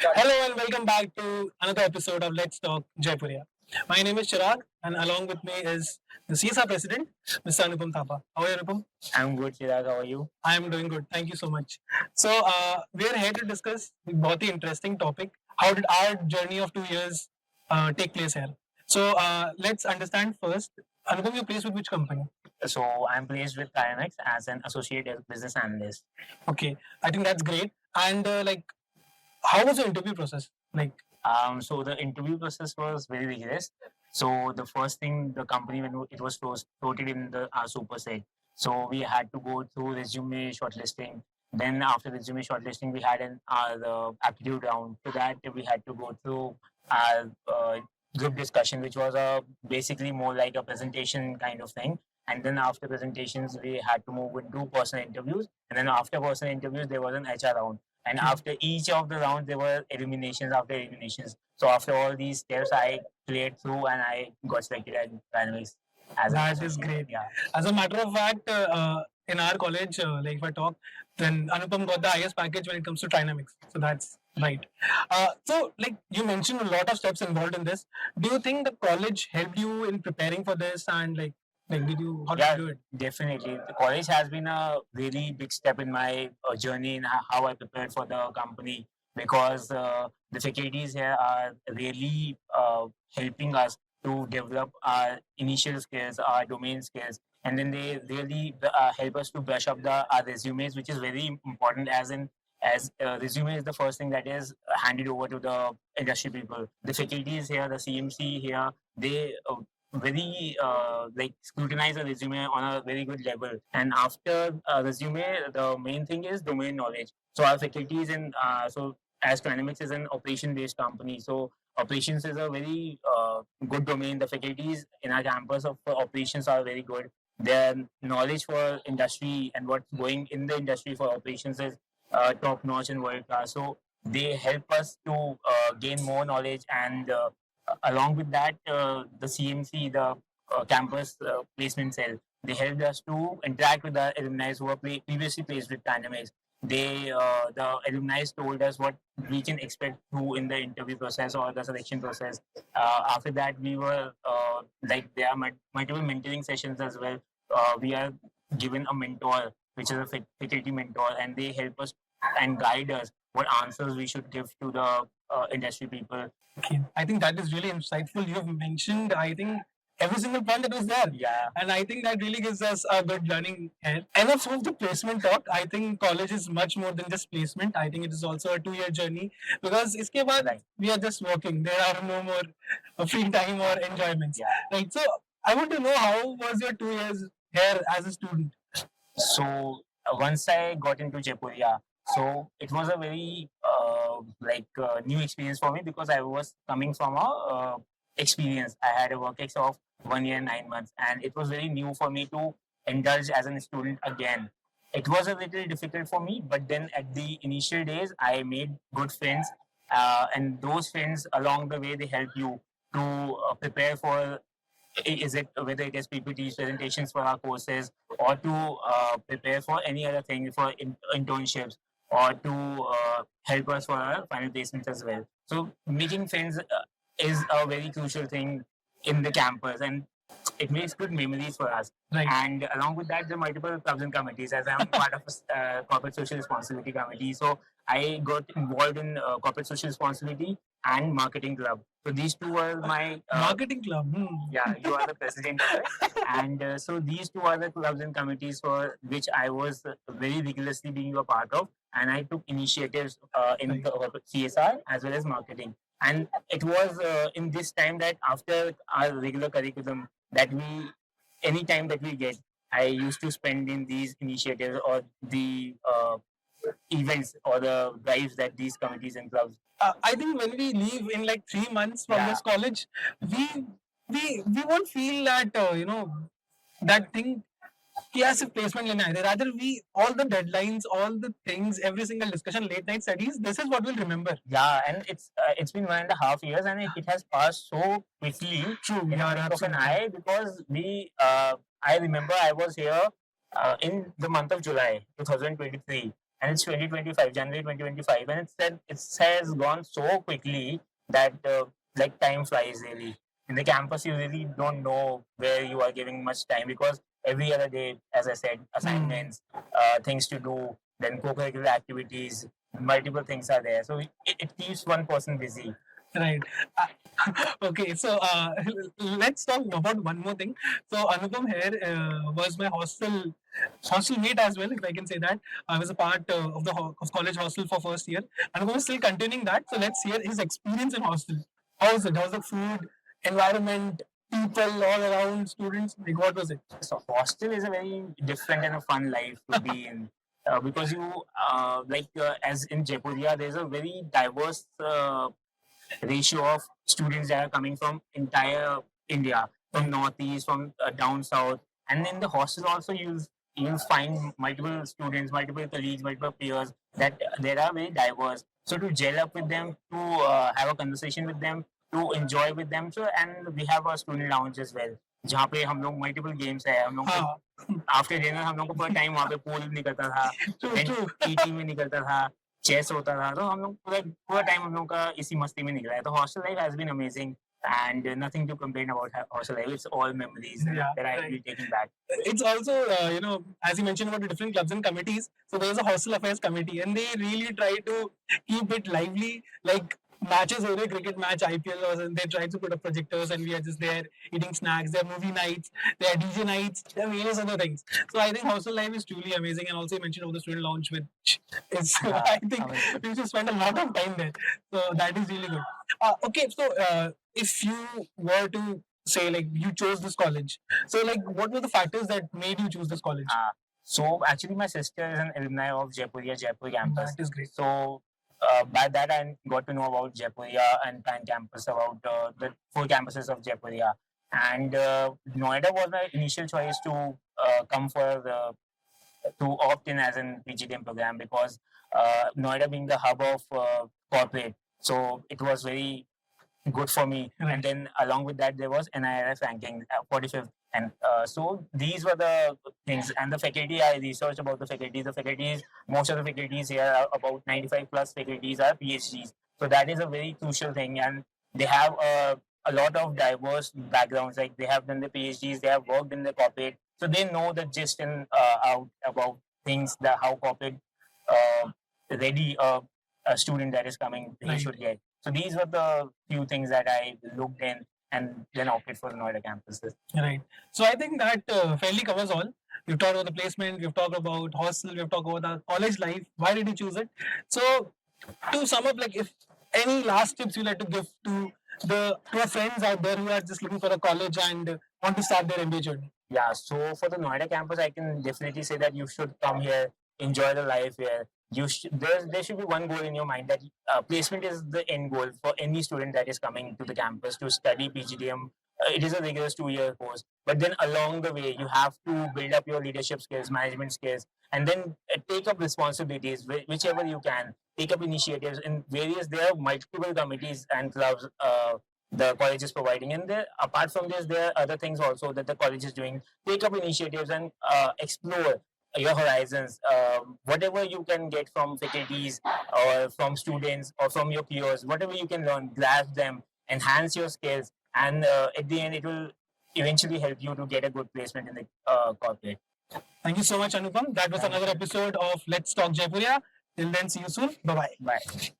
Hello and welcome back to another episode of Let's Talk Jaipuria. My name is Chirag and along with me is the CSR President, Mr. Anupam Thapa. How are you, Anupam? I'm good, Chirag. How are you? I am doing good. Thank you so much. So, we are here to discuss a very interesting topic. How did our journey of 2 years take place here? So, let's understand first. Anupam, you're placed with which company? So I'm placed with Kinex as an associate business analyst. Okay, I think that's great. And how was the interview process? So the interview process was very rigorous. So the first thing, the company when it was floated in the super set. So we had to go through resume shortlisting. Then after resume shortlisting, we had the aptitude round. To that, we had to go through our group discussion, which was basically more like a presentation kind of thing. And then after presentations, we had to move into personal interviews. And then after personal interviews, there was an HR round. And after each of the rounds, there were eliminations after eliminations. So after all these steps, I played through and I got selected at Dynamics. That is great. Yeah. As a matter of fact, in our college, if I talk, then Anupam got the highest package when it comes to Trinamics. So that's right. You mentioned a lot of steps involved in this. Do you think the college helped you in preparing for this? And how did you do it? Definitely. The college has been a really big step in my journey in how I prepared for the company because the faculties here are really helping us to develop our initial skills, our domain skills, and then they really help us to brush up our resumes, which is very important. As resume is the first thing that is handed over to the industry people. The faculties here, the CMC here, they very scrutinize a resume on a very good level. And after resume, the main thing is domain knowledge. So our faculties in as Dynamics is an operation-based company, so operations is a very good domain. The faculties in our campus of operations are very good. Their knowledge for industry and what's going in the industry for operations is top notch and world class. So they help us to gain more knowledge and along with that, the CMC, the campus placement cell, they helped us to interact with the alumni who were previously placed with Dynamics. The alumni told us what we can expect to in the interview process or the selection process. After that, we were there are multiple mentoring sessions as well. We are given a mentor, which is a faculty mentor, and they help us and guide us what answers we should give to the industry people. Okay. I think that is really insightful. You've mentioned, I think, every single point that was there. Yeah. And I think that really gives us a good learning here. Enough of the placement talk. I think college is much more than just placement. I think it is also a 2 year journey because iske baad Right. we are just working. There are no more free time or enjoyments. Yeah. Right. So I want to know how was your 2 years here as a student? So once I got into Jaipuria, so it was a very new experience for me because I was coming from a experience. I had a work ex of 1 year 9 months, and it was very new for me to indulge as a student again. It was a little difficult for me, but then at the initial days, I made good friends, and those friends along the way they help you to prepare for is it whether it is PPTs, presentations for our courses, or to prepare for any other thing for internships, or to help us for our final placements as well. So making friends is a very crucial thing in the campus, and it makes good memories for us. Right. And along with that, there are multiple clubs and committees. As I'm part of a corporate social responsibility committee, so I got involved in corporate social responsibility and marketing club. So these two were my Marketing club. yeah, you are the president of it. And so these two are the clubs and committees for which I was very rigorously being a part of. And I took initiatives in Right. the CSR as well as marketing. And it was in this time that after our regular curriculum that any time that we get, I used to spend in these initiatives or the events or the drives that these committees and clubs. I think when we leave in like 3 months from Yeah. this college, we won't feel that that thing. कि यार सिर्फ placement लेने आए थे. Rather, we all the deadlines, all the things, every single discussion, late night studies. This is what we'll remember. Yeah, and it's been 1.5 years, and it has passed so quickly. True. In a Yeah, blink of an absolutely. eye, because I remember I was here in the month of July 2023. and it's 2025, January 2025, and it has gone so quickly that like time flies really. In the campus, you really don't know where you are giving much time because every other day, as I said, assignments, things to do, then co-curricular activities, multiple things are there. So it keeps one person busy. Right. Okay, so let's talk about one more thing. So Anupam here was my hostel mate as well, if I can say that. I was a part of the of college hostel for first year. Anupam is still continuing that. So let's hear his experience in hostel. How was it? How's the food, environment, people all around, students? Like what was it? So hostel is a very different and a fun life to be in. Because you as in Jaipuria, there's a very diverse ratio of students that are coming from entire India, from northeast, from down south, and in the hostel also you'll find multiple students, multiple colleagues, multiple peers that they are very diverse. So to gel up with them, to have a conversation with them, to enjoy with them. So and we have a student lounge as well, जहाँ पे हम लोग multiple games है हम लोग after dinner हम लोग को पूरा टाइम वहाँ पे पूल निकलता था टीटी में निकलता था चेस होता था तो हम लोग पूरा पूरा टाइम हम लोग का इसी मस्ती में निकला है तो hostel life has been amazing and nothing to complain about hostel life. It's all memories that I will be taking back. It's also, as you mentioned about the different clubs and committees. So there's a hostel affairs committee, and they really try to keep it lively. Like matches over cricket match, IPL, or they try to put up projectors, and we are just there eating snacks. There are movie nights, there are DJ nights, there are various other things. So I think hostel life is truly amazing. And also you mentioned about the student lounge, which is I think we should spend a lot of time there. So that is really good. Okay, so if you were to say like you chose this college, so like what were the factors that made you choose this college? So actually my sister is an alumni of Jaipur campus. That is great. So by that I got to know about Jaipuria and Pan campus, about the four campuses of Jaipuria, and Noida was my initial choice to come for to opt in as an PGDM program because Noida being the hub of corporate, so it was very good for me. Right. And then along with that, there was NIRF ranking 45th. And so these were the things. And the faculty, I researched about the faculties. The faculties, most of the faculties here, are about 95 plus faculties are PhDs. So that is a very crucial thing. And they have a lot of diverse backgrounds. Like they have done the PhDs, they have worked in the corporate. So they know the gist and out about things, that how corporate ready a student that is coming, he Right. should get. So these were the few things that I looked in and then opted for the Noida campuses. Right. So I think that fairly covers all. We've talked about the placement, we've talked about hostel, we've talked about the college life. Why did you choose it? So to sum up, like if any last tips you like to give to our friends out there who are just looking for a college and want to start their MBA journey. Yeah, so for the Noida campus, I can definitely say that you should come here, enjoy the life here. There should be one goal in your mind that placement is the end goal for any student that is coming to the campus to study PGDM. It is a rigorous 2-year course, but then along the way you have to build up your leadership skills, management skills, and then take up responsibilities whichever you can. Take up initiatives in various. There are multiple committees and clubs. The college is providing, and there, apart from this, there are other things also that the college is doing. Take up initiatives and explore your horizons. Whatever you can get from faculties or from students or from your peers, whatever you can learn, grasp them, enhance your skills, and at the end, it will eventually help you to get a good placement in the corporate. Thank you so much, Anupam. That was another episode of Let's Talk Jaipuria. Till then, see you soon. Bye-bye. Bye.